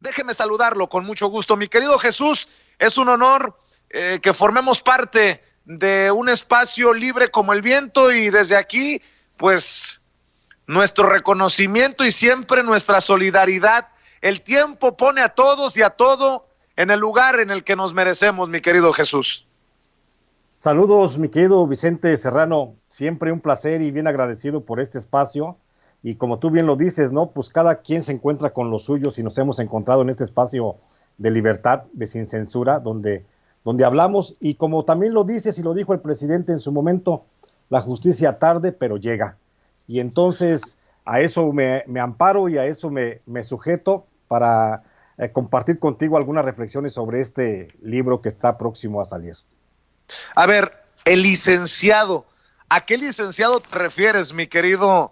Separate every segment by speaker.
Speaker 1: Déjeme saludarlo con mucho gusto. Mi querido Jesús, es un honor que formemos parte de un espacio libre como el viento, y desde aquí, pues, nuestro reconocimiento y siempre nuestra solidaridad. El tiempo pone a todos y a todo en el lugar en el que nos merecemos, mi querido Jesús.
Speaker 2: Saludos, mi querido Vicente Serrano, siempre un placer y bien agradecido por este espacio. Y como tú bien lo dices, ¿no? Pues cada quien se encuentra con los suyos y nos hemos encontrado en este espacio de libertad, de sin censura, donde hablamos, y como también lo dices y lo dijo el presidente en su momento, la justicia tarde, pero llega. Y entonces a eso me amparo y a eso me sujeto para compartir contigo algunas reflexiones sobre este libro que está próximo a salir.
Speaker 1: A ver, el licenciado, ¿a qué licenciado te refieres, mi querido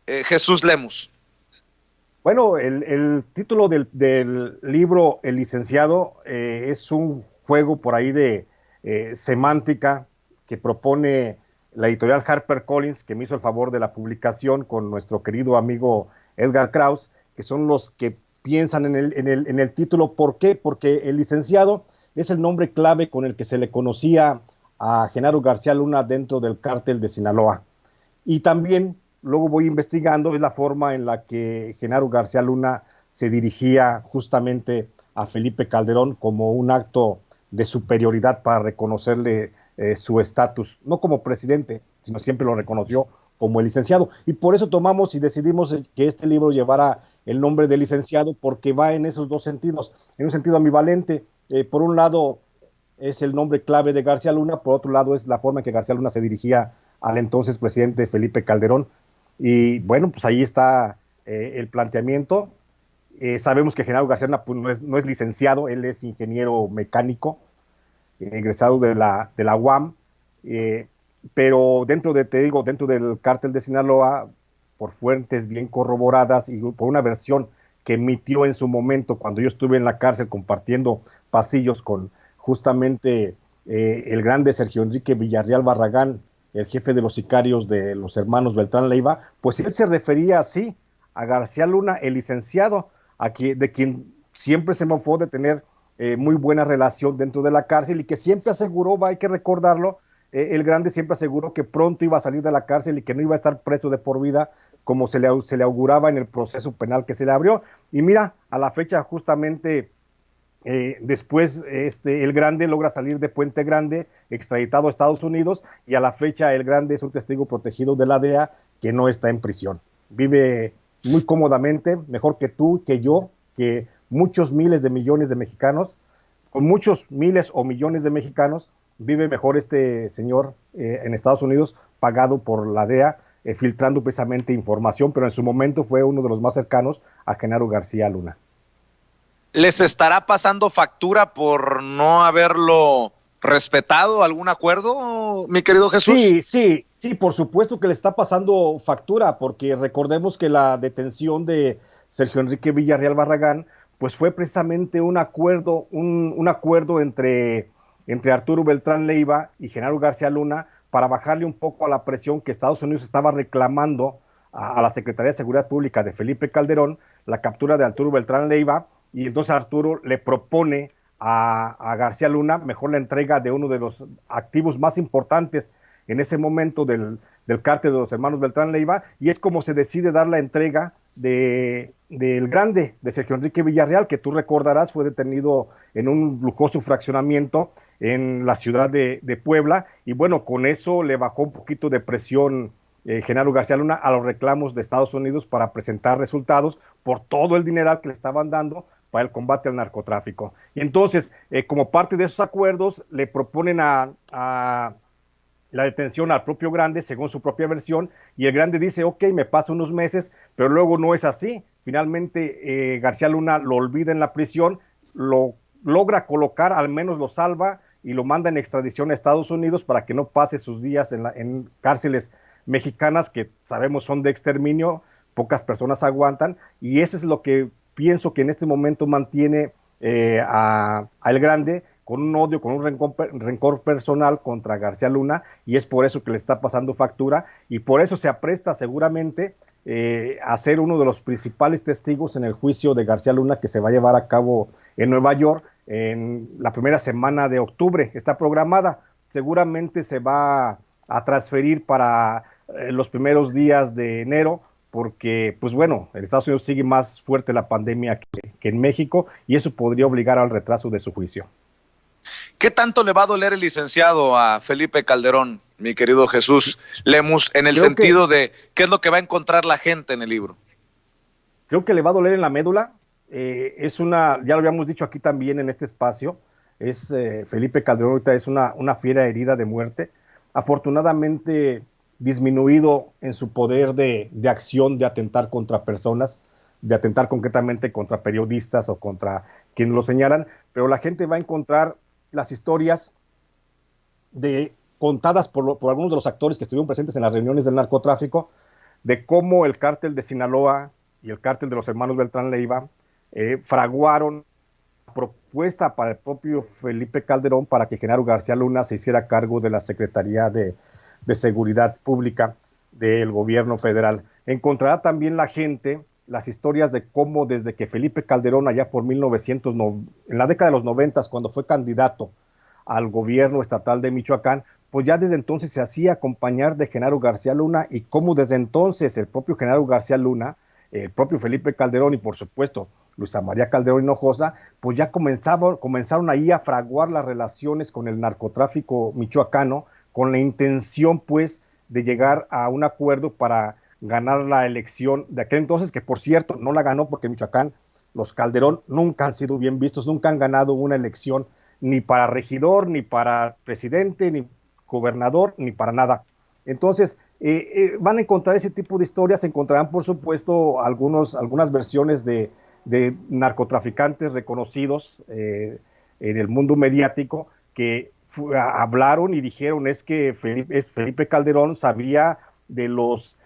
Speaker 1: Jesús Lemus?
Speaker 2: Bueno, el título del libro, El licenciado, es un juego por ahí de semántica que propone la editorial HarperCollins, que me hizo el favor de la publicación con nuestro querido amigo Edgar Kraus, que son los que piensan en el título. ¿Por qué? Porque el licenciado es el nombre clave con el que se le conocía a Genaro García Luna dentro del cártel de Sinaloa. Y también, luego voy investigando, es la forma en la que Genaro García Luna se dirigía justamente a Felipe Calderón como un acto de superioridad para reconocerle su estatus, no como presidente, sino siempre lo reconoció como el licenciado. Y por eso tomamos y decidimos que este libro llevara el nombre de licenciado, porque va en esos dos sentidos, en un sentido ambivalente. Por un lado es el nombre clave de García Luna, por otro lado es la forma en que García Luna se dirigía al entonces presidente Felipe Calderón. Y bueno, pues ahí está el planteamiento. Sabemos que Genaro García Luna pues, no es licenciado, él es ingeniero mecánico, egresado de la UAM, pero dentro del cártel de Sinaloa, por fuentes bien corroboradas y por una versión que emitió en su momento cuando yo estuve en la cárcel compartiendo pasillos con justamente el grande Sergio Enrique Villarreal Barragán, el jefe de los sicarios de los hermanos Beltrán Leiva, pues él se refería así a García Luna, el licenciado, de quien siempre se mofó de tener muy buena relación dentro de la cárcel, y que siempre aseguró, hay que recordarlo, el grande siempre aseguró que pronto iba a salir de la cárcel y que no iba a estar preso de por vida, como se le auguraba en el proceso penal que se le abrió. Y mira, a la fecha justamente después el grande logra salir de Puente Grande, extraditado a Estados Unidos, y a la fecha el grande es un testigo protegido de la DEA que no está en prisión. Vive muy cómodamente, mejor que tú, que yo, que muchos miles de millones de mexicanos, con muchos miles o millones de mexicanos, vive mejor este señor en Estados Unidos, pagado por la DEA, filtrando precisamente información, pero en su momento fue uno de los más cercanos a Genaro García Luna.
Speaker 1: ¿Les estará pasando factura por no haberlo respetado algún acuerdo, mi querido Jesús?
Speaker 2: Sí, por supuesto que le está pasando factura, porque recordemos que la detención de Sergio Enrique Villarreal Barragán, pues fue precisamente un acuerdo entre Arturo Beltrán Leiva y Genaro García Luna para bajarle un poco a la presión que Estados Unidos estaba reclamando a la Secretaría de Seguridad Pública de Felipe Calderón, la captura de Arturo Beltrán Leiva, y entonces Arturo le propone a García Luna mejor la entrega de uno de los activos más importantes en ese momento del cártel de los hermanos Beltrán Leiva, y es como se decide dar la entrega del grande, de Sergio Enrique Villarreal, que tú recordarás fue detenido en un lujoso fraccionamiento en la ciudad de Puebla, y bueno, con eso le bajó un poquito de presión Genaro García Luna a los reclamos de Estados Unidos para presentar resultados por todo el dineral que le estaban dando para el combate al narcotráfico. Y entonces, como parte de esos acuerdos, le proponen a la detención al propio grande, según su propia versión, y el grande dice, ok, me paso unos meses, pero luego no es así. Finalmente, García Luna lo olvida en la prisión, lo logra colocar, al menos lo salva, y lo manda en extradición a Estados Unidos para que no pase sus días en cárceles mexicanas que sabemos son de exterminio, pocas personas aguantan, y eso es lo que pienso que en este momento mantiene a El Grande con un odio, con un rencor personal contra García Luna, y es por eso que le está pasando factura, y por eso se apresta seguramente a ser uno de los principales testigos en el juicio de García Luna, que se va a llevar a cabo en Nueva York en la primera semana de octubre. Está programada, seguramente se va a transferir para los primeros días de enero, porque, pues bueno, en Estados Unidos sigue más fuerte la pandemia que en México, y eso podría obligar al retraso de su juicio.
Speaker 1: ¿Qué tanto le va a doler el licenciado a Felipe Calderón, mi querido Jesús Lemus, en el sentido de qué es lo que va a encontrar la gente en el libro?
Speaker 2: Creo que le va a doler en la médula. Ya lo habíamos dicho aquí también en este espacio, Felipe Calderón ahorita es una fiera herida de muerte, afortunadamente disminuido en su poder de acción, de atentar contra personas, de atentar concretamente contra periodistas o contra quienes lo señalan, pero la gente va a encontrar las historias contadas por algunos de los actores que estuvieron presentes en las reuniones del narcotráfico, de cómo el cártel de Sinaloa y el cártel de los hermanos Beltrán Leiva fraguaron propuesta para el propio Felipe Calderón para que Genaro García Luna se hiciera cargo de la Secretaría de Seguridad Pública del gobierno federal. Encontrará también la gente las historias de cómo desde que Felipe Calderón, allá por en la década de los 90, cuando fue candidato al gobierno estatal de Michoacán, pues ya desde entonces se hacía acompañar de Genaro García Luna, y cómo desde entonces el propio Genaro García Luna, el propio Felipe Calderón y por supuesto Luisa María Calderón Hinojosa, pues ya comenzaron ahí a fraguar las relaciones con el narcotráfico michoacano, con la intención pues de llegar a un acuerdo para ganar la elección de aquel entonces, que por cierto no la ganó, porque en Michoacán los Calderón nunca han sido bien vistos, nunca han ganado una elección ni para regidor, ni para presidente, ni gobernador, ni para nada. Entonces van a encontrar ese tipo de historias, encontrarán por supuesto algunas versiones de narcotraficantes reconocidos en el mundo mediático que hablaron y dijeron es que Felipe Calderón sabía de los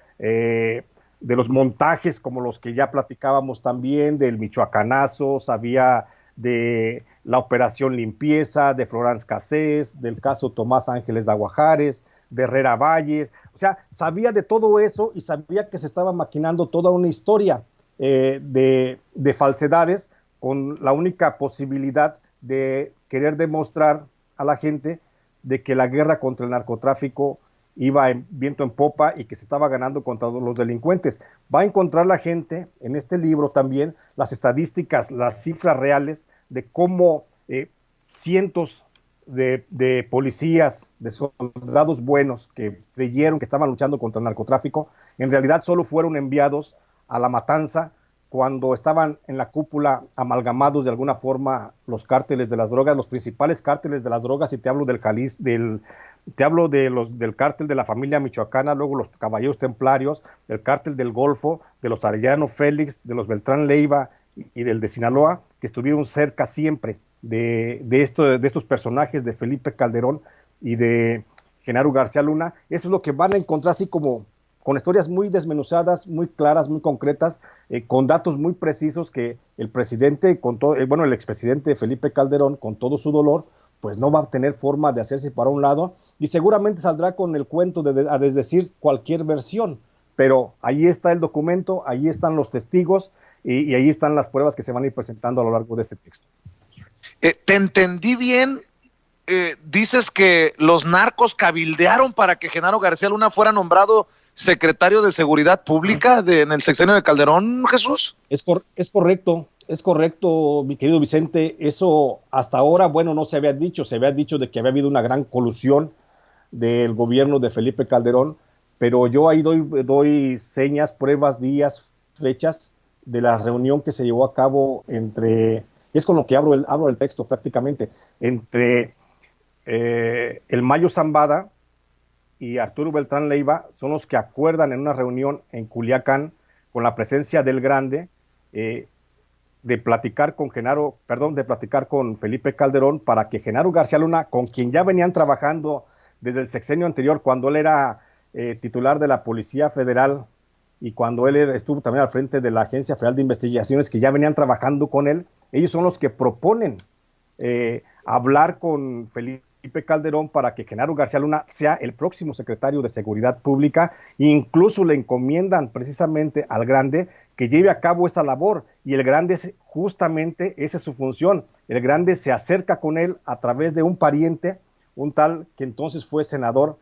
Speaker 2: montajes como los que ya platicábamos también, del michoacanazo, sabía de la operación limpieza, de Florence Cassés, del caso Tomás Ángeles de Aguajares, de Herrera Valles, o sea, sabía de todo eso y sabía que se estaba maquinando toda una historia de falsedades, con la única posibilidad de querer demostrar a la gente de que la guerra contra el narcotráfico iba en viento en popa y que se estaba ganando contra los delincuentes. Va a encontrar la gente en este libro también las estadísticas, las cifras reales de cómo cientos de policías, de soldados buenos que creyeron que estaban luchando contra el narcotráfico, en realidad solo fueron enviados a la matanza cuando estaban en la cúpula amalgamados de alguna forma los cárteles de las drogas, los principales cárteles de las drogas, y te hablo del cártel de la familia michoacana, luego los caballeros templarios, el cártel del Golfo, de los Arellano Félix, de los Beltrán Leiva y del de Sinaloa, que estuvieron cerca siempre de estos personajes de Felipe Calderón y de Genaro García Luna. Eso es lo que van a encontrar, así como con historias muy desmenuzadas, muy claras, muy concretas, con datos muy precisos que el presidente, el expresidente Felipe Calderón, con todo su dolor, pues no va a tener forma de hacerse para un lado, y seguramente saldrá con el cuento a desdecir cualquier versión, pero ahí está el documento, ahí están los testigos, y ahí están las pruebas que se van a ir presentando a lo largo de este texto.
Speaker 1: ¿Te entendí bien? Dices que los narcos cabildearon para que Genaro García Luna fuera nombrado secretario de Seguridad Pública en el sexenio de Calderón, Jesús.
Speaker 2: Es correcto, mi querido Vicente. Eso hasta ahora, bueno, no se había dicho de que había habido una gran colusión del gobierno de Felipe Calderón, pero yo ahí doy señas, pruebas, días, fechas de la reunión que se llevó a cabo es con lo que abro el texto prácticamente, entre el Mayo Zambada y Arturo Beltrán Leiva. Son los que acuerdan en una reunión en Culiacán, con la presencia del Grande, de platicar con Felipe Calderón para que Genaro García Luna, con quien ya venían trabajando desde el sexenio anterior, cuando él era titular de la Policía Federal y cuando él estuvo también al frente de la Agencia Federal de Investigaciones, que ya venían trabajando con él, ellos son los que proponen hablar con Felipe Felipe Calderón para que Genaro García Luna sea el próximo secretario de Seguridad Pública. Incluso le encomiendan precisamente al Grande que lleve a cabo esa labor, y el Grande justamente esa es su función. El Grande se acerca con él a través de un pariente, un tal que entonces fue senador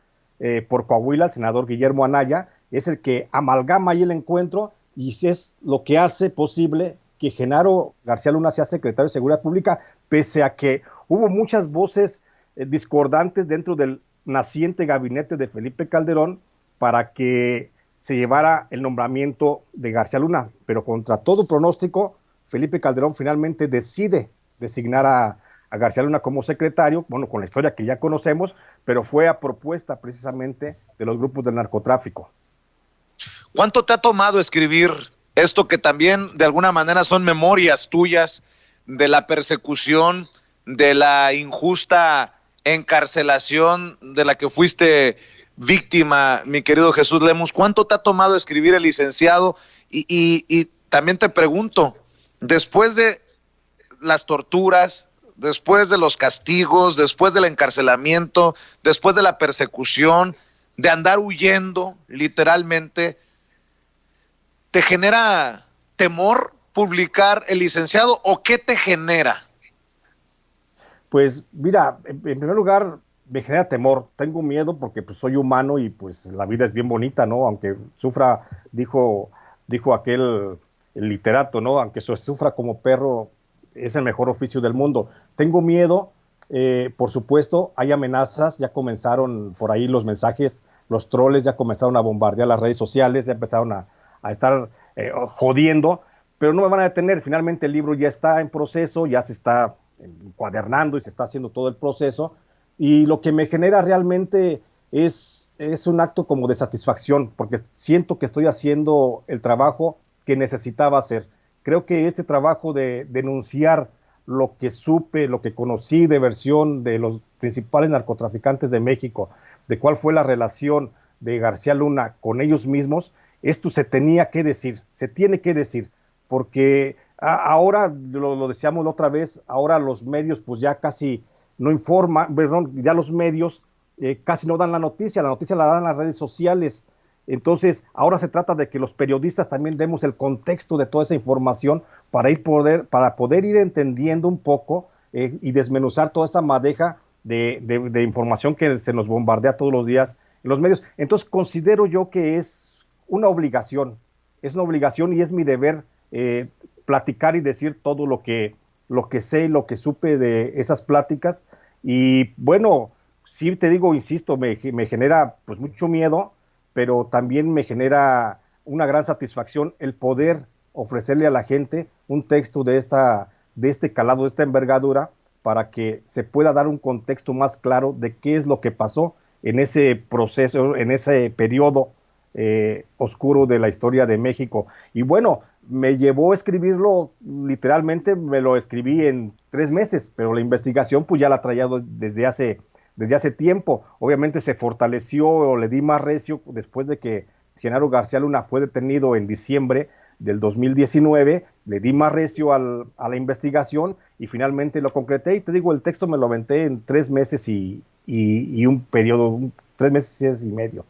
Speaker 2: por Coahuila, el senador Guillermo Anaya, es el que amalgama ahí el encuentro y es lo que hace posible que Genaro García Luna sea secretario de Seguridad Pública, pese a que hubo muchas voces discordantes dentro del naciente gabinete de Felipe Calderón para que se llevara el nombramiento de García Luna, pero contra todo pronóstico, Felipe Calderón finalmente decide designar a García Luna como secretario, bueno, con la historia que ya conocemos, pero fue a propuesta precisamente de los grupos del narcotráfico.
Speaker 1: ¿Cuánto te ha tomado escribir esto que también de alguna manera son memorias tuyas de la persecución, de la injusta encarcelación de la que fuiste víctima, mi querido Jesús Lemus? ¿Cuánto te ha tomado escribir el licenciado? Y también te pregunto, después de las torturas, después de los castigos, después del encarcelamiento, después de la persecución, de andar huyendo literalmente, ¿te genera temor publicar el licenciado o qué te genera?
Speaker 2: Pues mira, en primer lugar me genera temor, tengo miedo porque pues soy humano y pues la vida es bien bonita, ¿no? Aunque sufra, dijo aquel el literato, ¿no? Aunque sufra como perro, es el mejor oficio del mundo. Tengo miedo, por supuesto, hay amenazas, ya comenzaron por ahí los mensajes, los troles ya comenzaron a bombardear las redes sociales, ya empezaron a estar jodiendo, pero no me van a detener. Finalmente el libro ya está en proceso, ya se está encuadernando y se está haciendo todo el proceso, y lo que me genera realmente es un acto como de satisfacción, porque siento que estoy haciendo el trabajo que necesitaba hacer. Creo que este trabajo de denunciar lo que supe, lo que conocí de versión de los principales narcotraficantes de México, de cuál fue la relación de García Luna con ellos mismos, esto se tenía que decir, se tiene que decir, porque ahora, lo decíamos la otra vez, ahora los medios pues ya casi no informan, perdón, ya los medios casi no dan la noticia la dan las redes sociales. Entonces, ahora se trata de que los periodistas también demos el contexto de toda esa información para poder ir entendiendo un poco y desmenuzar toda esa madeja de información que se nos bombardea todos los días en los medios. Entonces, considero yo que es una obligación y es mi deber platicar y decir todo lo que sé, lo que supe de esas pláticas. Y bueno, sí te digo, insisto, me genera pues mucho miedo, pero también me genera una gran satisfacción el poder ofrecerle a la gente un texto de este calado, de esta envergadura, para que se pueda dar un contexto más claro de qué es lo que pasó en ese proceso, en ese periodo oscuro de la historia de México. Y bueno, me llevó a escribirlo, literalmente me lo escribí en 3 meses, pero la investigación pues ya la traía desde hace tiempo. Obviamente se fortaleció o le di más recio después de que Genaro García Luna fue detenido en diciembre del 2019, le di más recio a la investigación y finalmente lo concreté. Y te digo, el texto me lo aventé en 3 meses y un periodo, 3 meses y medio.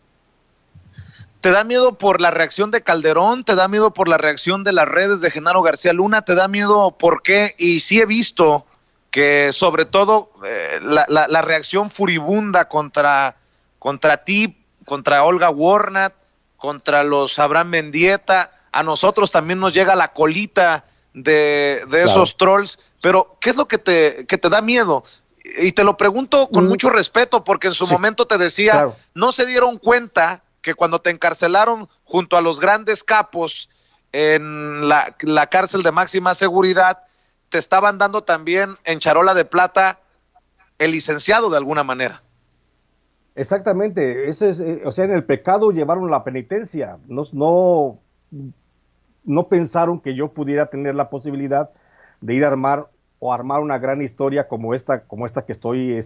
Speaker 1: ¿Te da miedo por la reacción de Calderón? ¿Te da miedo por la reacción de las redes de Genaro García Luna? ¿Te da miedo por qué? Y sí he visto que sobre todo la reacción furibunda contra ti, contra Olga Warnat, contra los Abraham Mendieta, a nosotros también nos llega la colita de esos trolls, pero ¿qué es lo que te da miedo? Y te lo pregunto con mucho respeto, porque en su momento te decía, no se dieron cuenta que cuando te encarcelaron junto a los grandes capos en la cárcel de máxima seguridad, te estaban dando también en charola de plata el licenciado de alguna manera.
Speaker 2: Exactamente, eso es, o sea, en el pecado llevaron la penitencia, no pensaron que yo pudiera tener la posibilidad de ir a armar una gran historia como esta que estoy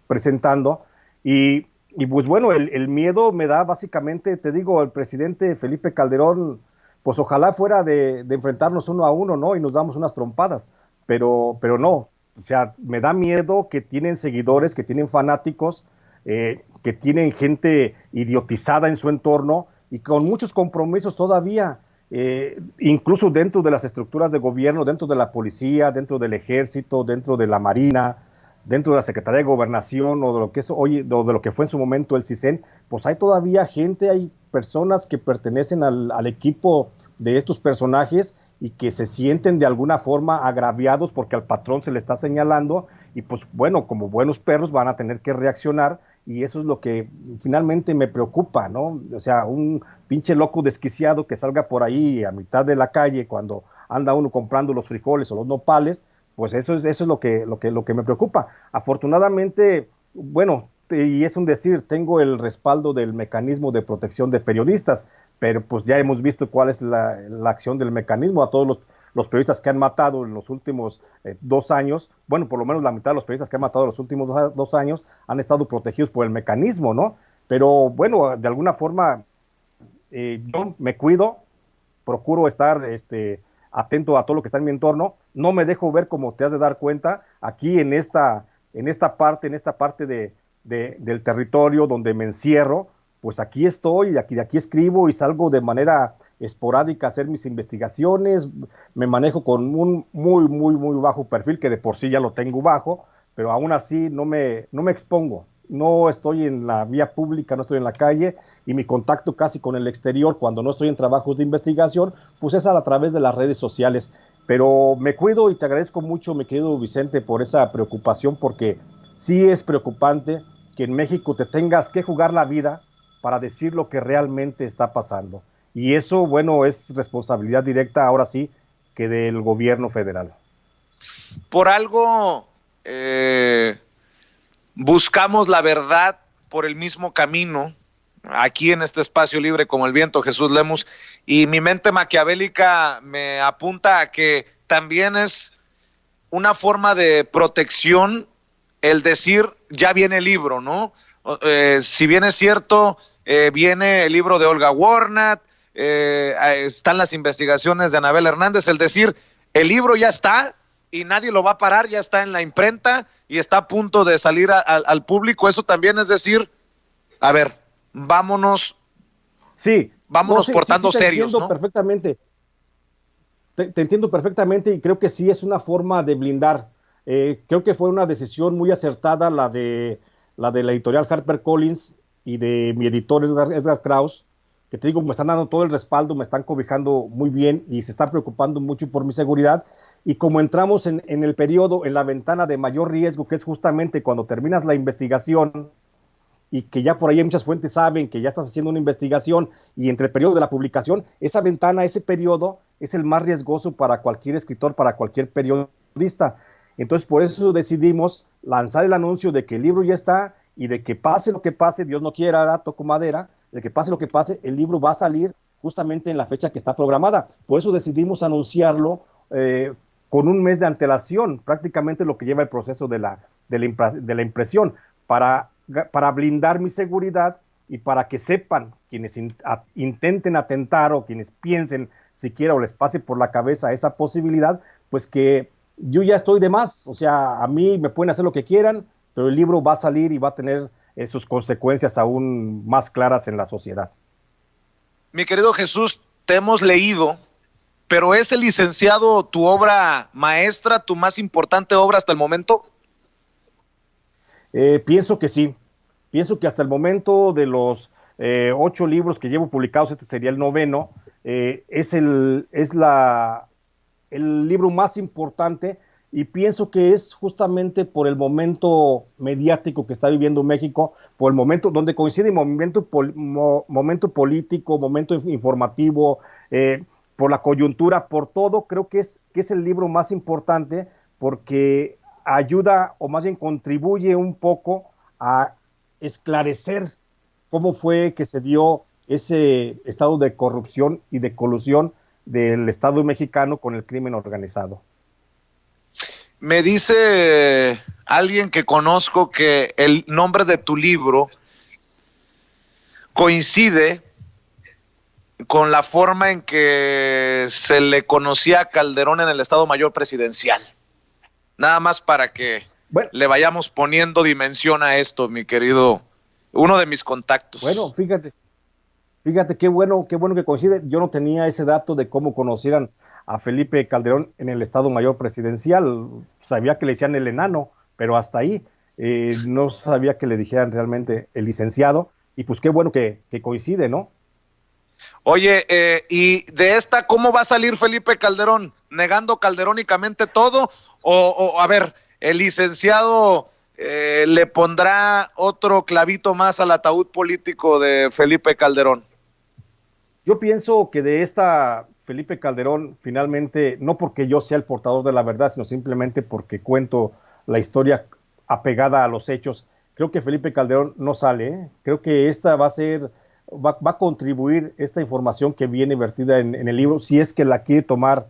Speaker 2: presentando, y pues bueno, el miedo me da básicamente, te digo, el presidente Felipe Calderón, pues ojalá fuera de enfrentarnos uno a uno, ¿no? Y nos damos unas trompadas, pero no, O sea, me da miedo que tienen seguidores, que tienen fanáticos, que tienen gente idiotizada en su entorno y con muchos compromisos todavía, incluso dentro de las estructuras de gobierno, dentro de la policía, dentro del ejército, dentro de la marina, dentro de la Secretaría de Gobernación o de lo que es hoy, o de lo que fue en su momento el CISEN, pues hay todavía gente, hay personas que pertenecen al equipo de estos personajes y que se sienten de alguna forma agraviados porque al patrón se le está señalando y pues bueno, como buenos perros van a tener que reaccionar y eso es lo que finalmente me preocupa, ¿no? O sea, un pinche loco desquiciado que salga por ahí a mitad de la calle cuando anda uno comprando los frijoles o los nopales, pues eso es lo que me preocupa. Afortunadamente, bueno, y es un decir, tengo el respaldo del mecanismo de protección de periodistas, pero pues ya hemos visto cuál es la acción del mecanismo a todos los periodistas que han matado en los últimos 2 años, bueno, por lo menos la mitad de los periodistas que han matado en los últimos 2 años han estado protegidos por el mecanismo, ¿no? Pero bueno, de alguna forma yo me cuido, procuro estar atento a todo lo que está en mi entorno, no me dejo ver como te has de dar cuenta aquí en esta parte del territorio donde me encierro, pues aquí estoy, de aquí escribo y salgo de manera esporádica a hacer mis investigaciones, me manejo con un muy bajo perfil, que de por sí ya lo tengo bajo, pero aún así no me expongo, no estoy en la vía pública, no estoy en la calle, y mi contacto casi con el exterior, cuando no estoy en trabajos de investigación, pues es a través de las redes sociales, pero me cuido y te agradezco mucho, mi querido Vicente, por esa preocupación, porque sí es preocupante que en México te tengas que jugar la vida para decir lo que realmente está pasando. Y eso, bueno, es responsabilidad directa, ahora sí, que del gobierno federal.
Speaker 1: Por algo buscamos la verdad por el mismo camino, aquí en este espacio libre como el viento, Jesús Lemus, y mi mente maquiavélica me apunta a que también es una forma de protección el decir, ya viene el libro, ¿no? Si bien es cierto, viene el libro de Olga Warnat, están las investigaciones de Anabel Hernández, el decir, el libro ya está y nadie lo va a parar, ya está en la imprenta y está a punto de salir al público, eso también es decir, a ver, vámonos,
Speaker 2: sí,
Speaker 1: portando
Speaker 2: sí,
Speaker 1: serios, ¿no?
Speaker 2: Perfectamente. Te entiendo perfectamente y creo que sí es una forma de blindar. Creo que fue una decisión muy acertada la de la editorial HarperCollins y de mi editor Edgar Kraus, que te digo, me están dando todo el respaldo, me están cobijando muy bien y se están preocupando mucho por mi seguridad. Y como entramos en el periodo, en la ventana de mayor riesgo, que es justamente cuando terminas la investigación y que ya por ahí muchas fuentes saben que ya estás haciendo una investigación y entre el periodo de la publicación, esa ventana, ese periodo es el más riesgoso para cualquier escritor, para cualquier periodista. Entonces por eso decidimos lanzar el anuncio de que el libro ya está y de que pase lo que pase, Dios no quiera, toco madera, de que pase lo que pase, el libro va a salir justamente en la fecha que está programada. Por eso decidimos anunciarlo con un mes de antelación, prácticamente lo que lleva el proceso de la impresión, para blindar mi seguridad y para que sepan quienes intenten atentar o quienes piensen siquiera o les pase por la cabeza esa posibilidad, pues que yo ya estoy de más, o sea, a mí me pueden hacer lo que quieran, pero el libro va a salir y va a tener sus consecuencias aún más claras en la sociedad.
Speaker 1: Mi querido Jesús, te hemos leído, pero ¿es El Licenciado tu obra maestra, tu más importante obra hasta el momento?
Speaker 2: Pienso que sí, pienso que hasta el momento de los 8 libros que llevo publicados, este sería el 9º, es el libro más importante y pienso que es justamente por el momento mediático que está viviendo México, por el momento donde coincide momento político, momento informativo, por la coyuntura, por todo, creo que es el libro más importante porque ayuda o más bien contribuye un poco a esclarecer cómo fue que se dio ese estado de corrupción y de colusión del Estado mexicano con el crimen organizado.
Speaker 1: Me dice alguien que conozco que el nombre de tu libro coincide con la forma en que se le conocía a Calderón en el Estado Mayor Presidencial. Nada más para que le vayamos poniendo dimensión a esto, mi querido, uno de mis contactos.
Speaker 2: Bueno, fíjate qué bueno que coincide. Yo no tenía ese dato de cómo conocieran a Felipe Calderón en el Estado Mayor Presidencial. Sabía que le decían el enano, pero hasta ahí. No sabía que le dijeran realmente el licenciado, y pues qué bueno que coincide, ¿no?
Speaker 1: Oye, y de esta, ¿cómo va a salir Felipe Calderón? ¿Negando calderónicamente todo? O a ver, el licenciado le pondrá otro clavito más al ataúd político de Felipe Calderón.
Speaker 2: Yo pienso que de esta Felipe Calderón, finalmente, no porque yo sea el portador de la verdad, sino simplemente porque cuento la historia apegada a los hechos, creo que Felipe Calderón no sale, ¿eh? Creo que esta va a contribuir esta información que viene vertida en el libro, si es que la quiere tomar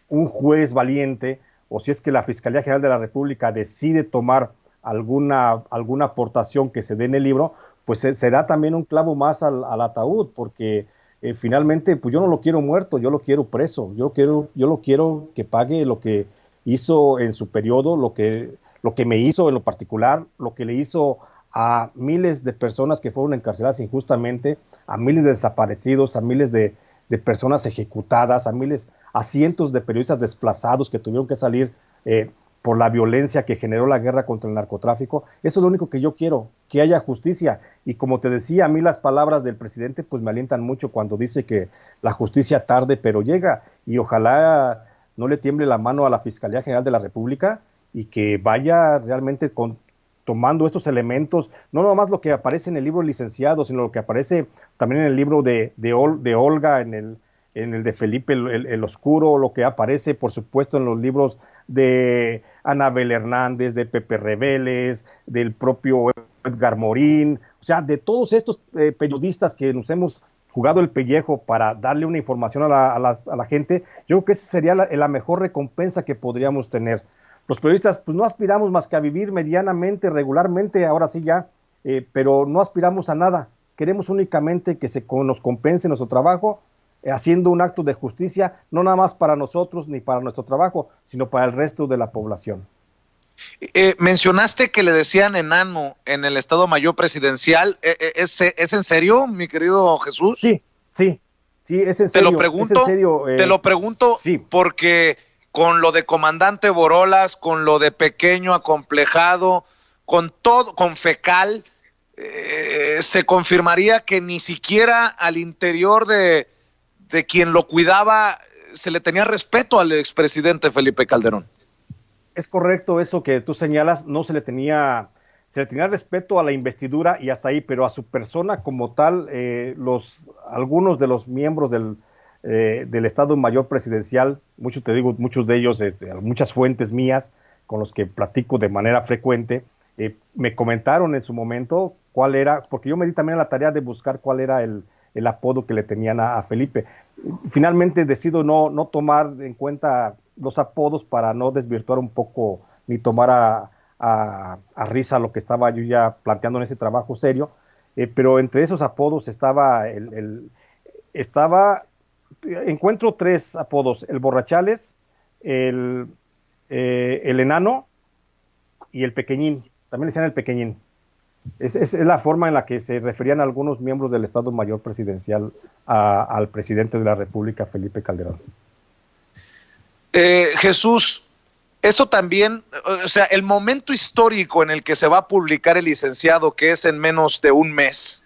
Speaker 2: un juez valiente, o si es que la Fiscalía General de la República decide tomar alguna aportación que se dé en el libro, pues será también un clavo más al ataúd, porque finalmente, pues yo no lo quiero muerto, yo lo quiero preso, yo lo quiero que pague lo que hizo en su periodo, lo que me hizo en lo particular, lo que le hizo a miles de personas que fueron encarceladas injustamente, a miles de desaparecidos, a miles de personas ejecutadas, a cientos de periodistas desplazados que tuvieron que salir por la violencia que generó la guerra contra el narcotráfico. Eso es lo único que yo quiero, que haya justicia. Y como te decía, a mí las palabras del presidente pues me alientan mucho cuando dice que la justicia tarde pero llega, y ojalá no le tiemble la mano a la Fiscalía General de la República y que vaya realmente tomando estos elementos, no nomás lo que aparece en el libro licenciado, sino lo que aparece también en el libro de Olga, en el de Felipe el Oscuro, lo que aparece, por supuesto, en los libros de Anabel Hernández, de Pepe Reveles, del propio Edgar Morín, o sea, de todos estos periodistas que nos hemos jugado el pellejo para darle una información a la gente. Yo creo que esa sería la mejor recompensa que podríamos tener. Los periodistas pues no aspiramos más que a vivir medianamente, regularmente, ahora sí ya, pero no aspiramos a nada. Queremos únicamente que nos compense nuestro trabajo, haciendo un acto de justicia, no nada más para nosotros ni para nuestro trabajo, sino para el resto de la población.
Speaker 1: Mencionaste que le decían enano en el Estado Mayor Presidencial. ¿Es en serio, mi querido Jesús?
Speaker 2: Sí, es en serio.
Speaker 1: Te lo pregunto
Speaker 2: sí.
Speaker 1: Porque con lo de comandante Borolas, con lo de pequeño acomplejado, con todo, con fecal, se confirmaría que ni siquiera al interior de quien lo cuidaba se le tenía respeto al expresidente Felipe Calderón.
Speaker 2: Es correcto eso que tú señalas, no se le tenía respeto a la investidura y hasta ahí, pero a su persona como tal, algunos de los miembros del Estado Mayor Presidencial, muchos de ellos, muchas fuentes mías con los que platico de manera frecuente, me comentaron en su momento cuál era, porque yo me di también la tarea de buscar cuál era el apodo que le tenían a Felipe. Finalmente decido no tomar en cuenta los apodos para no desvirtuar un poco ni tomar a risa lo que estaba yo ya planteando en ese trabajo serio, pero entre esos apodos encuentro 3 apodos: el Borrachales, el Enano y el Pequeñín. También le decían el Pequeñín. Es la forma en la que se referían algunos miembros del Estado Mayor Presidencial al presidente de la República, Felipe Calderón.
Speaker 1: Jesús, esto también, o sea, el momento histórico en el que se va a publicar el licenciado, que es en menos de un mes,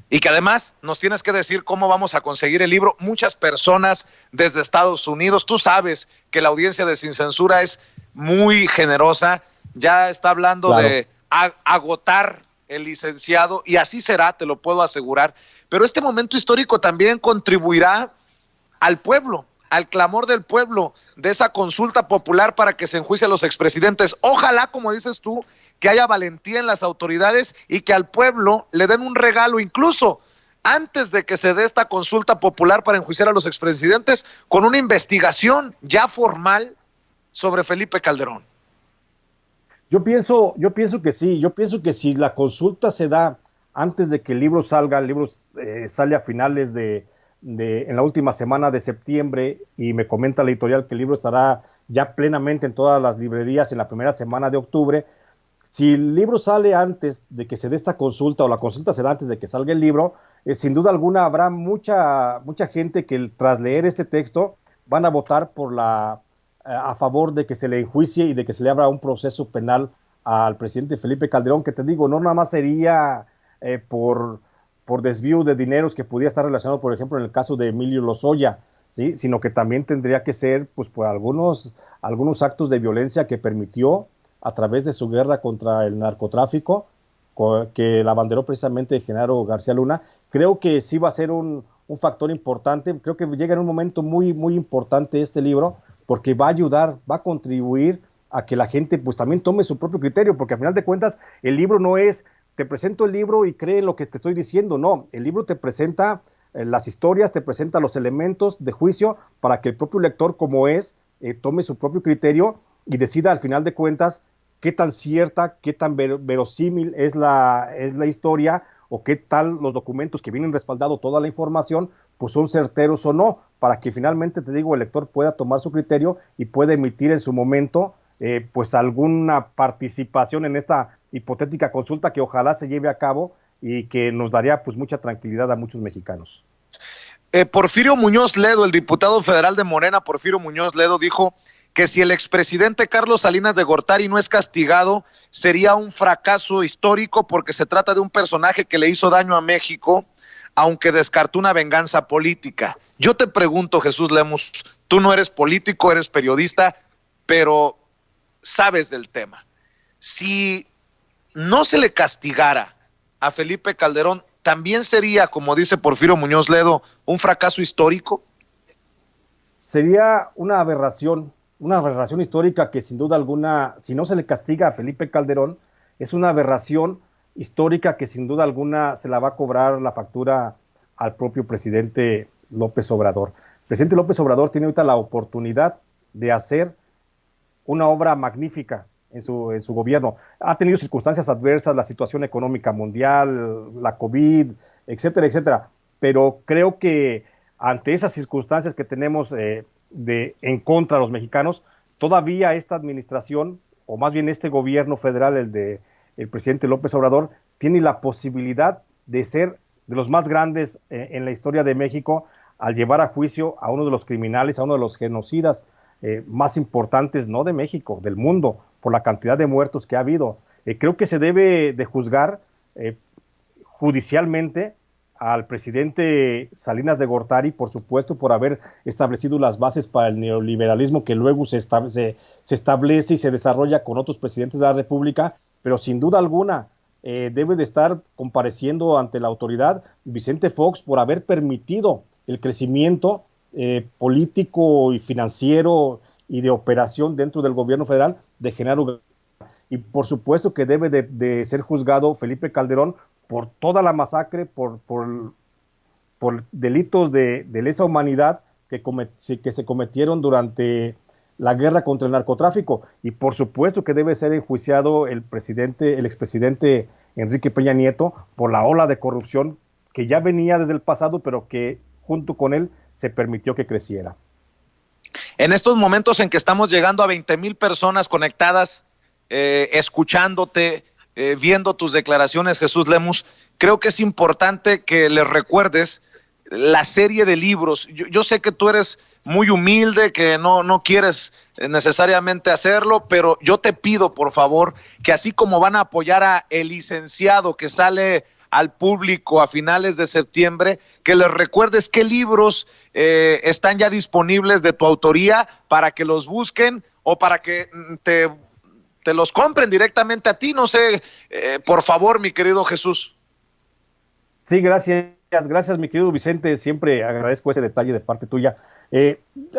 Speaker 1: y que además nos tienes que decir cómo vamos a conseguir el libro. Muchas personas desde Estados Unidos, tú sabes que la audiencia de Sin Censura es muy generosa, ya está hablando claro de agotar el licenciado, y así será, te lo puedo asegurar. Pero este momento histórico también contribuirá al pueblo, al clamor del pueblo, de esa consulta popular para que se enjuicie a los expresidentes. Ojalá, como dices tú, que haya valentía en las autoridades y que al pueblo le den un regalo, incluso antes de que se dé esta consulta popular para enjuiciar a los expresidentes, con una investigación ya formal sobre Felipe Calderón.
Speaker 2: Yo pienso que sí, yo pienso que si la consulta se da antes de que el libro salga, sale a finales en la última semana de septiembre, y me comenta la editorial que el libro estará ya plenamente en todas las librerías en la primera semana de octubre. Si el libro sale antes de que se dé esta consulta, o la consulta será antes de que salga el libro, sin duda alguna habrá mucha gente que tras leer este texto van a votar a favor de que se le enjuicie y de que se le abra un proceso penal al presidente Felipe Calderón, que te digo, no nada más sería por desvío de dineros que pudiera estar relacionado, por ejemplo, en el caso de Emilio Lozoya, ¿sí? Sino que también tendría que ser pues, por algunos actos de violencia que permitió a través de su guerra contra el narcotráfico, que la abanderó precisamente Genaro García Luna. Creo que sí va a ser un factor importante. Creo que llega en un momento muy, muy importante este libro, porque va a ayudar, va a contribuir a que la gente pues también tome su propio criterio, porque al final de cuentas el libro no es, te presento el libro y cree lo que te estoy diciendo, no, el libro te presenta las historias, te presenta los elementos de juicio para que el propio lector, como es, tome su propio criterio y decida al final de cuentas qué tan cierta, qué tan verosímil es la historia, o qué tal los documentos que vienen respaldando toda la información, pues son certeros o no, para que finalmente, te digo, el lector pueda tomar su criterio y pueda emitir en su momento pues alguna participación en esta hipotética consulta que ojalá se lleve a cabo y que nos daría pues mucha tranquilidad a muchos mexicanos.
Speaker 1: Porfirio Muñoz Ledo, el diputado federal de Morena, Porfirio Muñoz Ledo, dijo que si el expresidente Carlos Salinas de Gortari no es castigado, sería un fracaso histórico, porque se trata de un personaje que le hizo daño a México, aunque descartó una venganza política. Yo te pregunto, Jesús Lemus, tú no eres político, eres periodista, pero sabes del tema. Si no se le castigara a Felipe Calderón, ¿también sería, como dice Porfirio Muñoz Ledo, un fracaso histórico?
Speaker 2: Sería una aberración histórica que sin duda alguna, si no se le castiga a Felipe Calderón, es una aberración histórica que sin duda alguna se la va a cobrar la factura al propio presidente López Obrador. El presidente López Obrador tiene ahorita la oportunidad de hacer una obra magnífica en su gobierno. Ha tenido circunstancias adversas, la situación económica mundial, la COVID, etcétera, etcétera, pero creo que ante esas circunstancias que tenemos en contra de los mexicanos, todavía esta administración, o más bien este gobierno federal, el presidente López Obrador, tiene la posibilidad de ser de los más grandes en la historia de México, al llevar a juicio a uno de los criminales, a uno de los genocidas más importantes, no de México, del mundo, por la cantidad de muertos que ha habido. Creo que se debe de juzgar judicialmente al presidente Salinas de Gortari, por supuesto, por haber establecido las bases para el neoliberalismo que luego se establece y se desarrolla con otros presidentes de la República, pero sin duda alguna debe de estar compareciendo ante la autoridad Vicente Fox por haber permitido el crecimiento político y financiero y de operación dentro del gobierno federal de Genaro García. Y por supuesto que debe de ser juzgado Felipe Calderón por toda la masacre, por delitos de lesa humanidad que se cometieron durante la guerra contra el narcotráfico. Y por supuesto que debe ser enjuiciado el expresidente Enrique Peña Nieto por la ola de corrupción que ya venía desde el pasado, pero que junto con él se permitió que creciera.
Speaker 1: En estos momentos en que estamos llegando a 20,000 personas conectadas, escuchándote, viendo tus declaraciones, Jesús Lemus, creo que es importante que les recuerdes la serie de libros. Yo sé que tú eres muy humilde, que no quieres necesariamente hacerlo, pero yo te pido, por favor, que así como van a apoyar a El Licenciado, que sale al público a finales de septiembre, que les recuerdes qué libros están ya disponibles de tu autoría para que los busquen o para que te los compren directamente a ti, no sé, por favor, mi querido Jesús.
Speaker 2: Sí, gracias, mi querido Vicente, siempre agradezco ese detalle de parte tuya.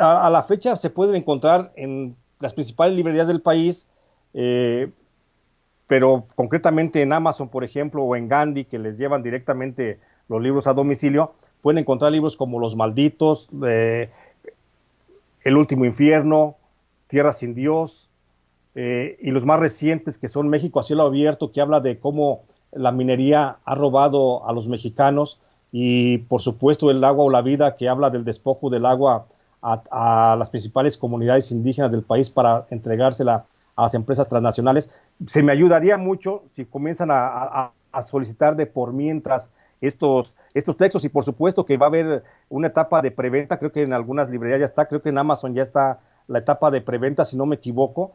Speaker 2: A la fecha se pueden encontrar en las principales librerías del país, pero concretamente en Amazon, por ejemplo, o en Gandhi, que les llevan directamente los libros a domicilio, pueden encontrar libros como Los Malditos, El Último Infierno, Tierra sin Dios, y los más recientes que son México a cielo abierto, que habla de cómo la minería ha robado a los mexicanos, y por supuesto El agua o la vida, que habla del despojo del agua a las principales comunidades indígenas del país para entregársela a las empresas transnacionales. Se me ayudaría mucho si comienzan a solicitar de por mientras estos textos, y por supuesto que va a haber una etapa de preventa. Creo que en algunas librerías ya está, creo que en Amazon ya está la etapa de preventa, si no me equivoco,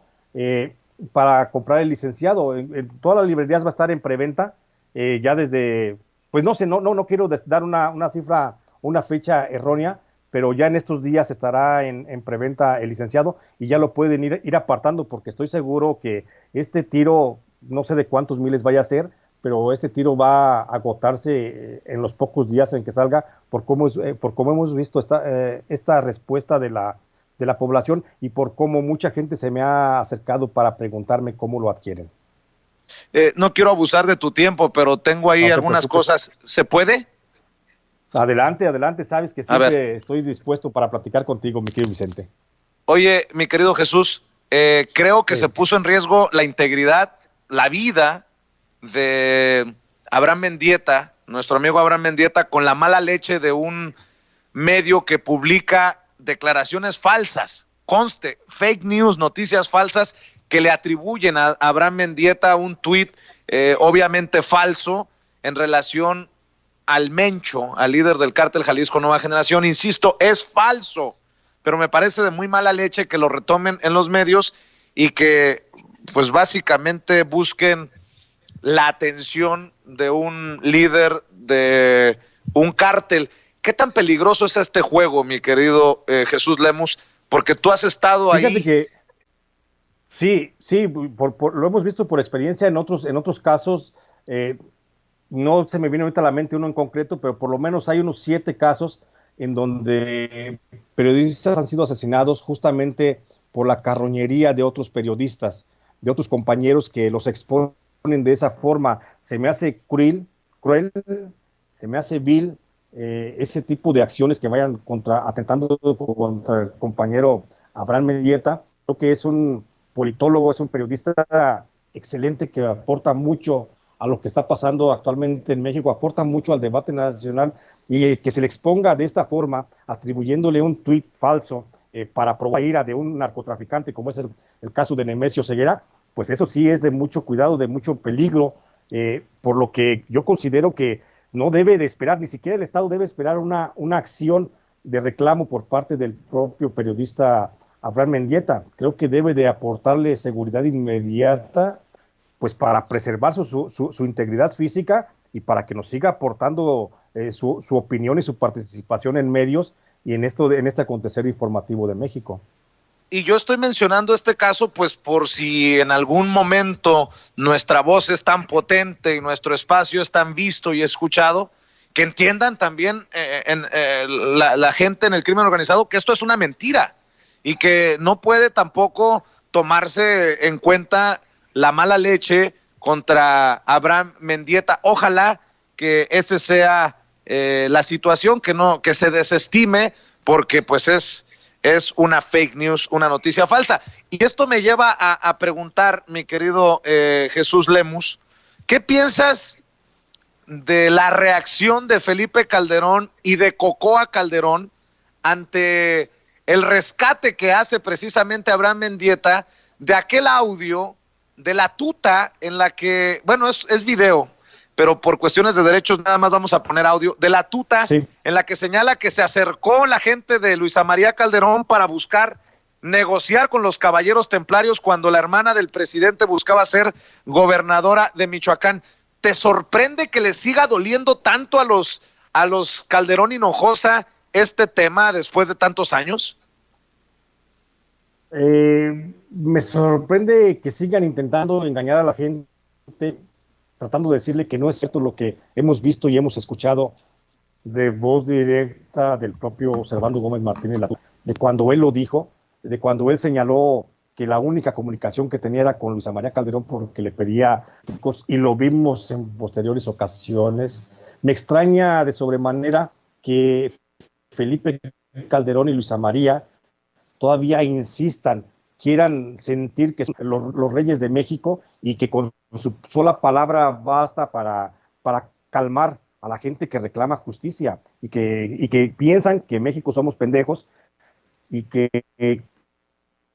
Speaker 2: para comprar el licenciado. En todas las librerías va a estar en preventa, ya desde, pues no sé, no quiero dar una cifra, una fecha errónea, pero ya en estos días estará en preventa el licenciado y ya lo pueden ir apartando, porque estoy seguro que este tiro, no sé de cuántos miles vaya a ser, pero este tiro va a agotarse en los pocos días en que salga, por cómo hemos visto esta respuesta de la población y por cómo mucha gente se me ha acercado para preguntarme cómo lo adquieren.
Speaker 1: No quiero abusar de tu tiempo, pero tengo ahí algunas cosas. ¿Se puede?
Speaker 2: Adelante, sabes que siempre estoy dispuesto para platicar contigo, mi querido Vicente.
Speaker 1: Oye, mi querido Jesús, creo que se puso en riesgo la integridad, la vida de Abraham Mendieta, nuestro amigo Abraham Mendieta, con la mala leche de un medio que publica declaraciones falsas, conste, fake news, noticias falsas que le atribuyen a Abraham Mendieta un tuit obviamente falso en relación al Mencho, al líder del cártel Jalisco Nueva Generación. Insisto, es falso, pero me parece de muy mala leche que lo retomen en los medios y que pues básicamente busquen la atención de un líder de un cártel. ¿Qué tan peligroso es este juego, mi querido Jesús Lemus? Porque tú has estado ahí.
Speaker 2: Fíjate que sí, lo hemos visto por experiencia en otros casos. No se me viene ahorita a la mente uno en concreto, pero por lo menos hay unos 7 casos en donde periodistas han sido asesinados justamente por la carroñería de otros periodistas, de otros compañeros que los exponen de esa forma. Se me hace cruel, se me hace vil ese tipo de acciones que vayan atentando contra el compañero Abraham Mendieta. Creo que es un politólogo, es un periodista excelente que aporta mucho a lo que está pasando actualmente en México, aporta mucho al debate nacional, y que se le exponga de esta forma, atribuyéndole un tuit falso para probar ira de un narcotraficante, como es el caso de Nemesio Ceguera, pues eso sí es de mucho cuidado, de mucho peligro, por lo que yo considero que no debe de esperar, ni siquiera el Estado debe esperar una acción de reclamo por parte del propio periodista Abraham Mendieta. Creo que debe de aportarle seguridad inmediata, pues para preservar su integridad física y para que nos siga aportando su opinión y su participación en medios y en este acontecer informativo de México.
Speaker 1: Y yo estoy mencionando este caso pues por si en algún momento nuestra voz es tan potente y nuestro espacio es tan visto y escuchado, que entiendan también la gente en el crimen organizado que esto es una mentira y que no puede tampoco tomarse en cuenta la mala leche contra Abraham Mendieta. Ojalá que ese sea la situación, que se desestime, porque pues es una fake news, una noticia falsa. Y esto me lleva a preguntar, mi querido Jesús Lemus, ¿qué piensas de la reacción de Felipe Calderón y de Cocoa Calderón ante el rescate que hace precisamente Abraham Mendieta de aquel audio de la tuta en la que, bueno, es video, pero por cuestiones de derechos nada más vamos a poner audio, de la tuta, sí, en la que señala que se acercó la gente de Luisa María Calderón para buscar negociar con los caballeros templarios cuando la hermana del presidente buscaba ser gobernadora de Michoacán? ¿Te sorprende que le siga doliendo tanto a los Calderón Hinojosa este tema después de tantos años?
Speaker 2: Me sorprende que sigan intentando engañar a la gente, tratando de decirle que no es cierto lo que hemos visto y hemos escuchado de voz directa del propio Servando Gómez Martínez, de cuando él lo dijo, de cuando él señaló que la única comunicación que tenía era con Luisa María Calderón porque le pedía chicos, y lo vimos en posteriores ocasiones. Me extraña de sobremanera que Felipe Calderón y Luisa María todavía insistan, quieran sentir que son los reyes de México y que con su sola palabra basta para calmar a la gente que reclama justicia y que piensan que en México somos pendejos y que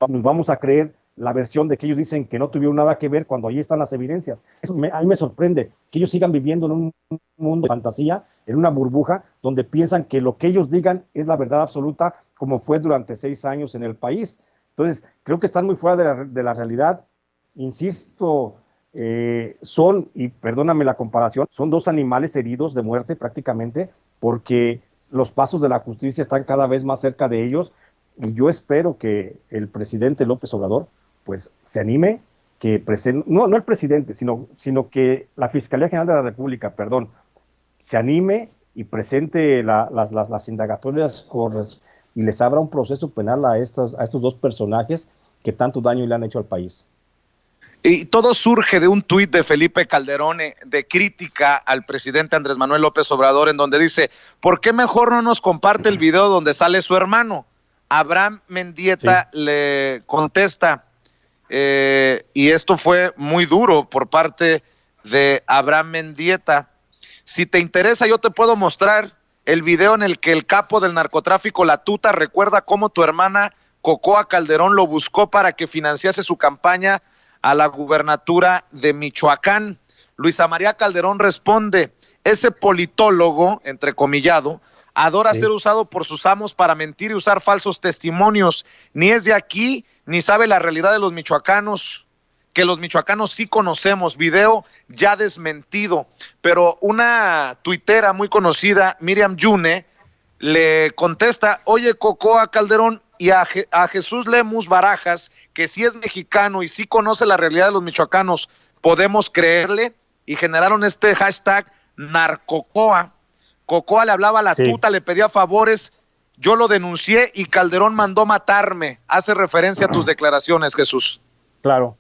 Speaker 2: nos vamos a creer la versión de que ellos dicen que no tuvieron nada que ver cuando ahí están las evidencias. A mí me sorprende que ellos sigan viviendo en un mundo de fantasía, en una burbuja, donde piensan que lo que ellos digan es la verdad absoluta, como fue durante 6 años en el país. Entonces, creo que están muy fuera de la realidad. Insisto, son, y perdóname la comparación, son 2 animales heridos de muerte prácticamente, porque los pasos de la justicia están cada vez más cerca de ellos, y yo espero que el presidente López Obrador pues se anime, que no el presidente, sino que la Fiscalía General de la República, perdón, se anime y presente las indagatorias y les abra un proceso penal a estos 2 personajes que tanto daño le han hecho al país.
Speaker 1: Y todo surge de un tuit de Felipe Calderón de crítica al presidente Andrés Manuel López Obrador, en donde dice: ¿por qué mejor no nos comparte el video donde sale su hermano? Abraham Mendieta le contesta, y esto fue muy duro por parte de Abraham Mendieta: si te interesa, yo te puedo mostrar el video en el que el capo del narcotráfico, La Tuta, recuerda cómo tu hermana Cocoa Calderón lo buscó para que financiase su campaña a la gubernatura de Michoacán. Luisa María Calderón responde: ese politólogo, entrecomillado, adora ser usado por sus amos para mentir y usar falsos testimonios. Ni es de aquí, ni sabe la realidad de los michoacanos, que los michoacanos sí conocemos. Video ya desmentido. Pero una tuitera muy conocida, Miriam Yune, le contesta: oye, Cocoa Calderón, y a Jesús Lemus Barajas, que sí es mexicano y sí conoce la realidad de los michoacanos, ¿podemos creerle? Y generaron este hashtag Narcocoa. Cocoa le hablaba a La Tuta, le pedía favores, yo lo denuncié y Calderón mandó matarme. Hace referencia a tus declaraciones, Jesús.
Speaker 2: Claro.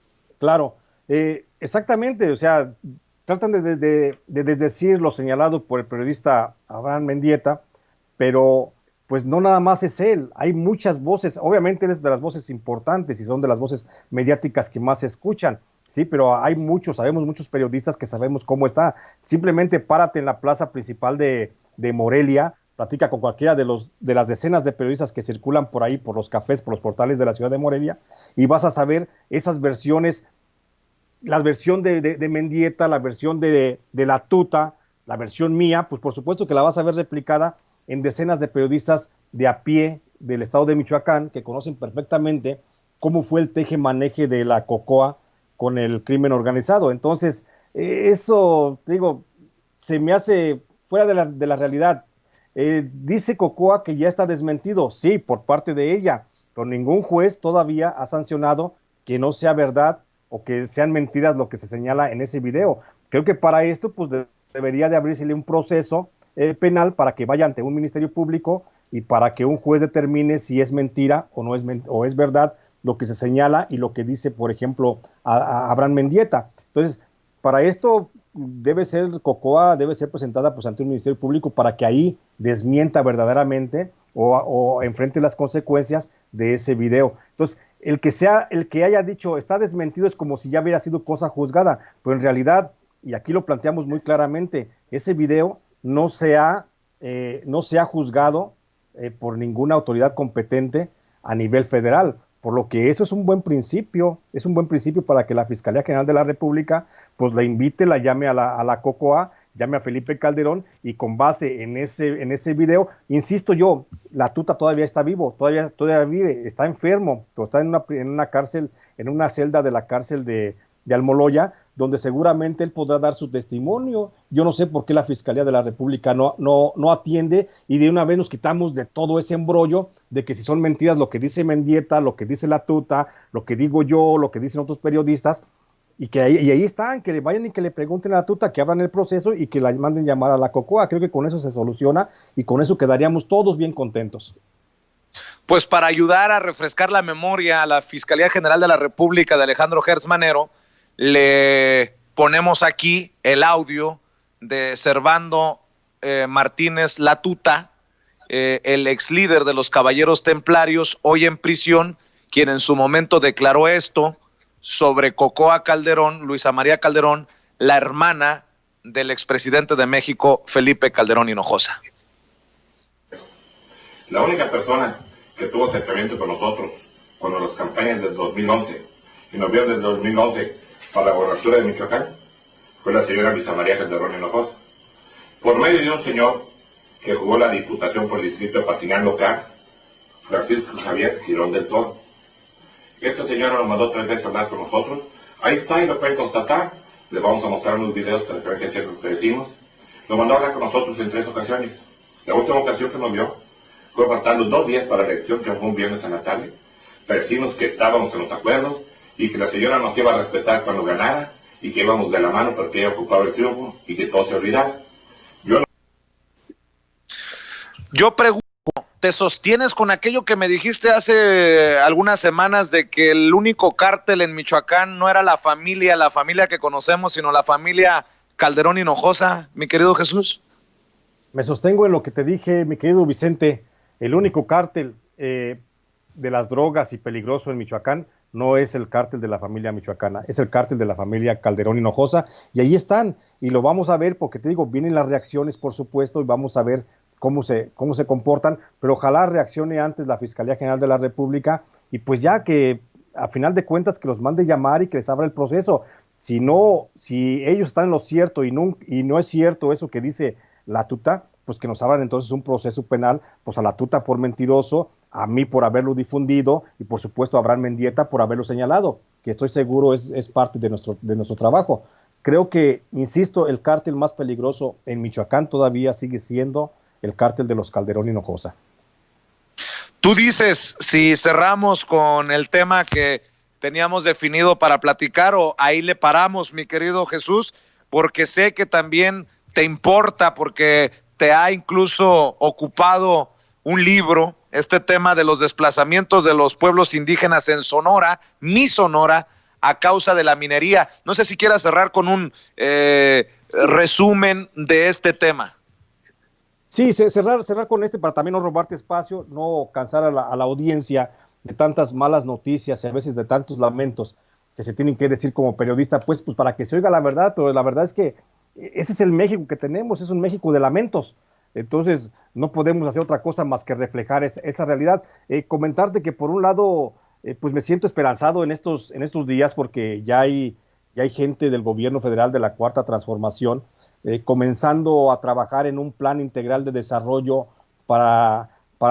Speaker 2: Exactamente, o sea, tratan de desdecir lo señalado por el periodista Abraham Mendieta, pero pues no nada más es él, hay muchas voces, obviamente él es de las voces importantes y son de las voces mediáticas que más se escuchan, sí, pero sabemos muchos periodistas que sabemos cómo está. Simplemente párate en la plaza principal de Morelia, platica con cualquiera de las decenas de periodistas que circulan por ahí, por los cafés, por los portales de la ciudad de Morelia, y vas a saber esas versiones, la versión de Mendieta, la versión de La Tuta, la versión mía, pues por supuesto que la vas a ver replicada en decenas de periodistas de a pie del estado de Michoacán, que conocen perfectamente cómo fue el teje-maneje de la Cocoa con el crimen organizado. Entonces, eso, digo, se me hace fuera de la realidad. Dice Cocoa que ya está desmentido, sí, por parte de ella, pero ningún juez todavía ha sancionado que no sea verdad o que sean mentiras lo que se señala en ese video. Creo que para esto, pues debería de abrírsele un proceso penal para que vaya ante un ministerio público y para que un juez determine si es mentira o es verdad lo que se señala y lo que dice, por ejemplo, a Abraham Mendieta. Entonces, para esto Cocoa debe ser presentada pues ante un ministerio público para que ahí desmienta verdaderamente o enfrente las consecuencias de ese video. Entonces, el que haya dicho está desmentido es como si ya hubiera sido cosa juzgada, pero en realidad, y aquí lo planteamos muy claramente, ese video no se ha juzgado por ninguna autoridad competente a nivel federal, por lo que eso es un buen principio para que la Fiscalía General de la República pues la invite, la llame a la Cocoa, llame a Felipe Calderón y con base en ese video, insisto yo, La Tuta todavía está vivo, todavía vive, está enfermo, pero está en una cárcel, en una celda de la cárcel de Almoloya, donde seguramente él podrá dar su testimonio. Yo no sé por qué la Fiscalía de la República no atiende, y de una vez nos quitamos de todo ese embrollo de que si son mentiras lo que dice Mendieta, lo que dice La Tuta, lo que digo yo, lo que dicen otros periodistas, y ahí están, que le vayan y que le pregunten a La Tuta, que abran el proceso y que la manden llamar a la Cocoa. Creo que con eso se soluciona y con eso quedaríamos todos bien contentos.
Speaker 1: Pues para ayudar a refrescar la memoria a la Fiscalía General de la República de Alejandro Gertz Manero, le ponemos aquí el audio de Servando Martínez La Tuta, el ex líder de los Caballeros Templarios, hoy en prisión, quien en su momento declaró esto sobre Cocoa Calderón, Luisa María Calderón, la hermana del expresidente de México, Felipe Calderón Hinojosa.
Speaker 3: La única persona que tuvo acercamiento con nosotros cuando las campañas del 2011, en noviembre del 2011, para la gobernatura de Michoacán, fue la señora Luisa María Calderón Hinojosa, por medio de un señor que jugó la diputación por el distrito de Pacinán local, Francisco Javier Girón del Toro. Esta señora nos mandó 3 veces a hablar con nosotros. Ahí está y lo pueden constatar. Les vamos a mostrar unos videos para que vean que es cierto lo que decimos. Lo mandó a hablar con nosotros en 3 ocasiones. La última ocasión que nos vio fue faltando 2 días para la elección, que fue un viernes a la tarde. Pero decimos que estábamos en los acuerdos y que la señora nos iba a respetar cuando ganara y que íbamos de la mano porque ella ocupaba el triunfo y que todo se olvidara.
Speaker 1: Yo pregunto, ¿te sostienes con aquello que me dijiste hace algunas semanas de que el único cártel en Michoacán no era la familia que conocemos, sino la familia Calderón Hinojosa, mi querido Jesús?
Speaker 2: Me sostengo en lo que te dije, mi querido Vicente. El único cártel de las drogas y peligroso en Michoacán no es el cártel de la familia michoacana, es el cártel de la familia Calderón Hinojosa, y ahí están, y lo vamos a ver porque te digo, vienen las reacciones, por supuesto, y vamos a ver cómo se comportan, pero ojalá reaccione antes la Fiscalía General de la República, y pues ya que a final de cuentas que los mande llamar y que les abra el proceso. Si ellos están en lo cierto y no es cierto eso que dice la tuta, pues que nos abran entonces un proceso penal, pues a la tuta por mentiroso, a mí por haberlo difundido y por supuesto a Abraham Mendieta por haberlo señalado, que estoy seguro es parte de nuestro trabajo. Creo que, insisto, el cártel más peligroso en Michoacán todavía sigue siendo el cártel de los Calderón Hinojosa.
Speaker 1: Tú dices, si cerramos con el tema que teníamos definido para platicar, o ahí le paramos, mi querido Jesús, porque sé que también te importa, porque te ha incluso ocupado un libro, este tema de los desplazamientos de los pueblos indígenas en Sonora, mi Sonora, a causa de la minería. No sé si quieras cerrar con un resumen de este tema.
Speaker 2: Sí, cerrar con este para también no robarte espacio, no cansar a la audiencia de tantas malas noticias y a veces de tantos lamentos que se tienen que decir como periodista, pues para que se oiga la verdad, pero la verdad es que ese es el México que tenemos, es un México de lamentos. Entonces no podemos hacer otra cosa más que reflejar esa realidad. Comentarte que por un lado, pues me siento esperanzado en estos días porque ya hay gente del gobierno federal de la Cuarta Transformación comenzando a trabajar en un plan integral de desarrollo para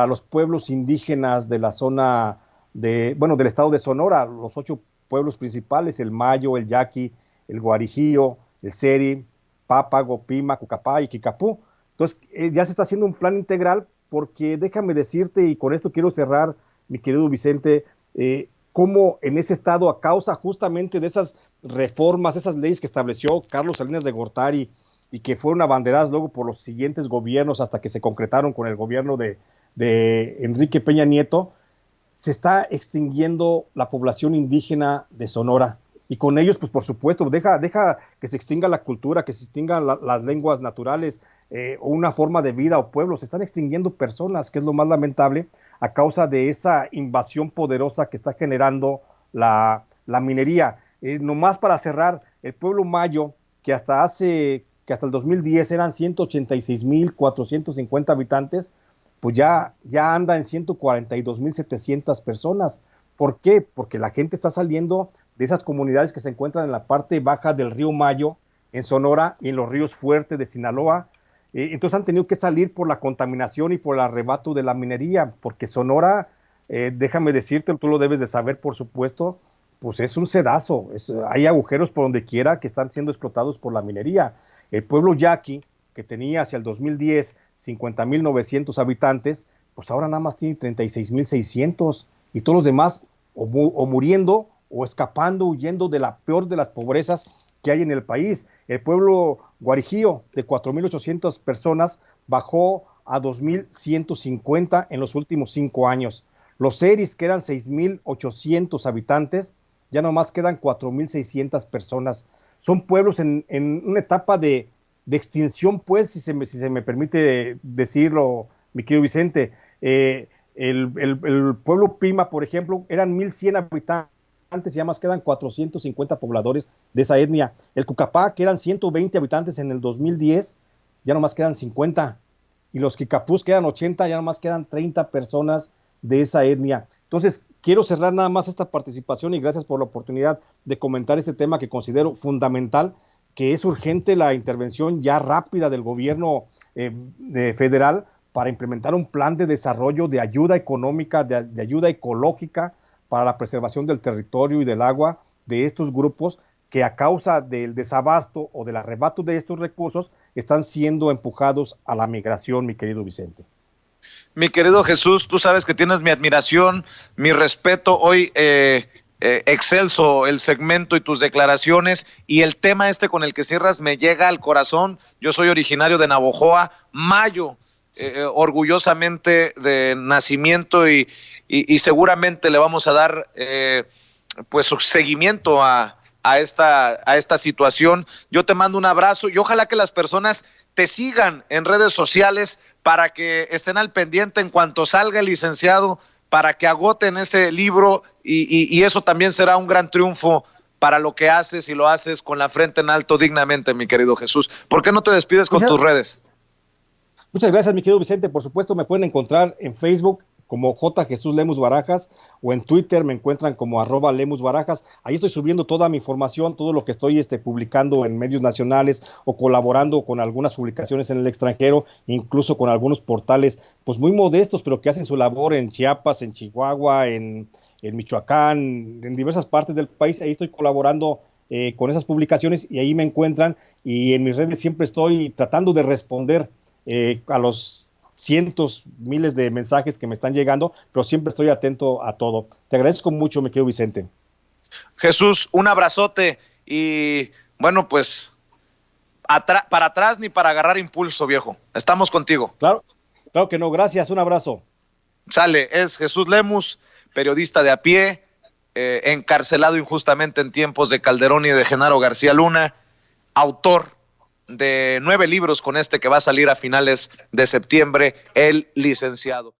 Speaker 2: los pueblos indígenas de la zona del estado de Sonora, los 8 pueblos principales, el Mayo, el Yaqui, el Guarijío, el Seri, Pápago, Pima, Cucapá y Kikapú. Entonces, ya se está haciendo un plan integral porque déjame decirte, y con esto quiero cerrar, mi querido Vicente, cómo en ese estado, a causa justamente de esas reformas, esas leyes que estableció Carlos Salinas de Gortari y que fueron abanderadas luego por los siguientes gobiernos hasta que se concretaron con el gobierno de Enrique Peña Nieto, se está extinguiendo la población indígena de Sonora. Y con ellos, pues por supuesto, deja que se extinga la cultura, que se extingan las lenguas naturales, o una forma de vida o pueblos. Se están extinguiendo personas, que es lo más lamentable, a causa de esa invasión poderosa que está generando la minería. Nomás para cerrar, el pueblo mayo, que hasta el 2010 eran 186,450 habitantes, pues ya anda en 142,700 personas. ¿Por qué? Porque la gente está saliendo de esas comunidades que se encuentran en la parte baja del río Mayo, en Sonora, y en los ríos Fuerte de Sinaloa. Entonces han tenido que salir por la contaminación y por el arrebato de la minería, porque Sonora, déjame decirte, tú lo debes de saber, por supuesto, pues es un sedazo, hay agujeros por donde quiera que están siendo explotados por la minería. El pueblo yaqui, que tenía hacia el 2010 50,900 habitantes, pues ahora nada más tiene 36,600, y todos los demás o muriendo o escapando, huyendo de la peor de las pobrezas que hay en el país. El pueblo guarijío, de 4,800 personas, bajó a 2,150 en los últimos 5 años. Los seris, que eran 6,800 habitantes, ya nomás quedan 4,600 personas. Son pueblos en una etapa de extinción, pues, si se me permite decirlo, mi querido Vicente. El pueblo Pima, por ejemplo, eran 1,100 habitantes, ya más quedan 450 pobladores de esa etnia. El Cucapá, que eran 120 habitantes en el 2010, ya nomás quedan 50. Y los Kikapús, que eran 80, ya nomás quedan 30 personas de esa etnia. Entonces, quiero cerrar nada más esta participación y gracias por la oportunidad de comentar este tema que considero fundamental, que es urgente la intervención ya rápida del gobierno federal para implementar un plan de desarrollo, de ayuda económica, de ayuda ecológica para la preservación del territorio y del agua de estos grupos que a causa del desabasto o del arrebato de estos recursos están siendo empujados a la migración, mi querido Vicente.
Speaker 1: Mi querido Jesús, tú sabes que tienes mi admiración, mi respeto. Hoy excelso el segmento y tus declaraciones, y el tema con el que cierras me llega al corazón. Yo soy originario de Navojoa, Mayo, orgullosamente de nacimiento, y seguramente le vamos a dar pues seguimiento a esta situación. Yo te mando un abrazo y ojalá que las personas te sigan en redes sociales para que estén al pendiente en cuanto salga el licenciado, para que agoten ese libro, y eso también será un gran triunfo para lo que haces, y lo haces con la frente en alto dignamente, mi querido Jesús. ¿Por qué no te despides con tus redes?
Speaker 2: Muchas gracias, mi querido Vicente. Por supuesto, me pueden encontrar en Facebook como J. Jesús Lemus Barajas, o en Twitter me encuentran como @Lemus Barajas. Ahí estoy subiendo toda mi información, todo lo que estoy publicando en medios nacionales o colaborando con algunas publicaciones en el extranjero, incluso con algunos portales pues muy modestos, pero que hacen su labor en Chiapas, en Chihuahua, en Michoacán, en diversas partes del país. Ahí estoy colaborando con esas publicaciones y ahí me encuentran, y en mis redes siempre estoy tratando de responder a los cientos, miles de mensajes que me están llegando, pero siempre estoy atento a todo. Te agradezco mucho, mi querido Vicente.
Speaker 1: Jesús, un abrazote, y bueno, pues para atrás ni para agarrar impulso, viejo. Estamos contigo.
Speaker 2: Claro que no, gracias, un abrazo.
Speaker 1: Sale, es Jesús Lemus, periodista de a pie, encarcelado injustamente en tiempos de Calderón y de Genaro García Luna, autor de 9 libros con que va a salir a finales de septiembre, El Licenciado.